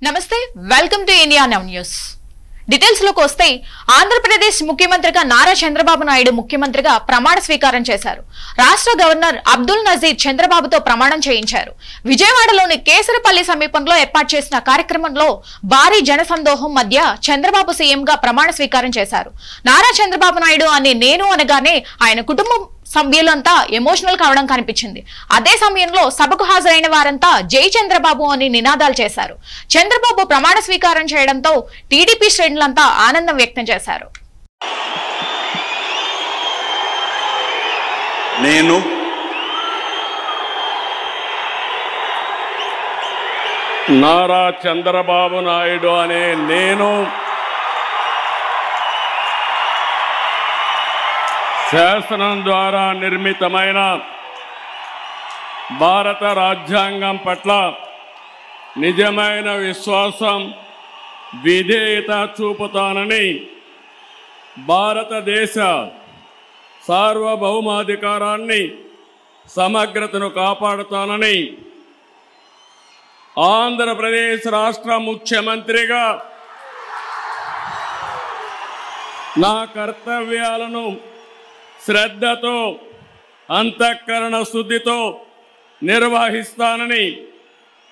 నమస్తే welcome to India now news details లోకి వస్తే ఆంధ్రప్రదేశ్ ముఖ్యమంత్రిగా నారా చంద్రబాబు నాయుడు ముఖ్యమంత్రిగా ప్రమాణ స్వీకారం చేశారు. రాష్ట్ర గవర్నర్ అబ్దుల్ నజీర్ చంద్రబాబుతో ప్రమాణం చేయించారు. విజయవాడలోని కేసరపల్లి సమీపంలో ఏర్పాటు చేసిన కార్యక్రమంలో భారీ జనసందోహం మధ్య చంద్రబాబు సీఎంగా ప్రమాణ స్వీకారం చేశారు. నారా చంద్రబాబు నాయుడు అనే నేను అనగానే ఆయన కుటుంబం సభ్యులంతా ఎమోషనల్ కావడం కనిపించింది. అదే సమయంలో సభకు హాజరైన వారంతా జై చంద్రబాబు అని నినాదాలు చేశారు. చంద్రబాబు ప్రమాణ స్వీకారం చేయడంతో టీడీపీ శ్రేణులంతా ఆనందం వ్యక్తం చేశారు. నేను నారా చంద్రబాబు నాయుడు అనే నేను శాసనం ద్వారా నిర్మితమైన భారత రాజ్యాంగం పట్ల నిజమైన విశ్వాసం, విధేయత చూపుతానని, భారతదేశ సార్వభౌమాధికారాన్ని, సమగ్రతను కాపాడుతానని, ఆంధ్రప్రదేశ్ రాష్ట్ర ముఖ్యమంత్రిగా నా కర్తవ్యాలను శ్రద్ధతో, అంతఃకరణ శుద్ధితో నిర్వహిస్తానని,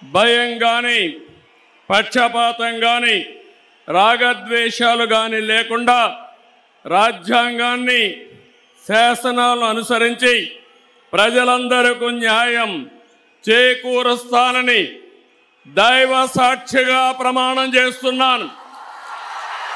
భయం కానీ, పక్షపాతం కానీ, రాగద్వేషాలు కానీ లేకుండా రాజ్యాంగాన్ని, శాసనాలను అనుసరించి ప్రజలందరికీ న్యాయం చేకూరుస్తానని దైవ సాక్షిగా ప్రమాణం చేస్తున్నాను.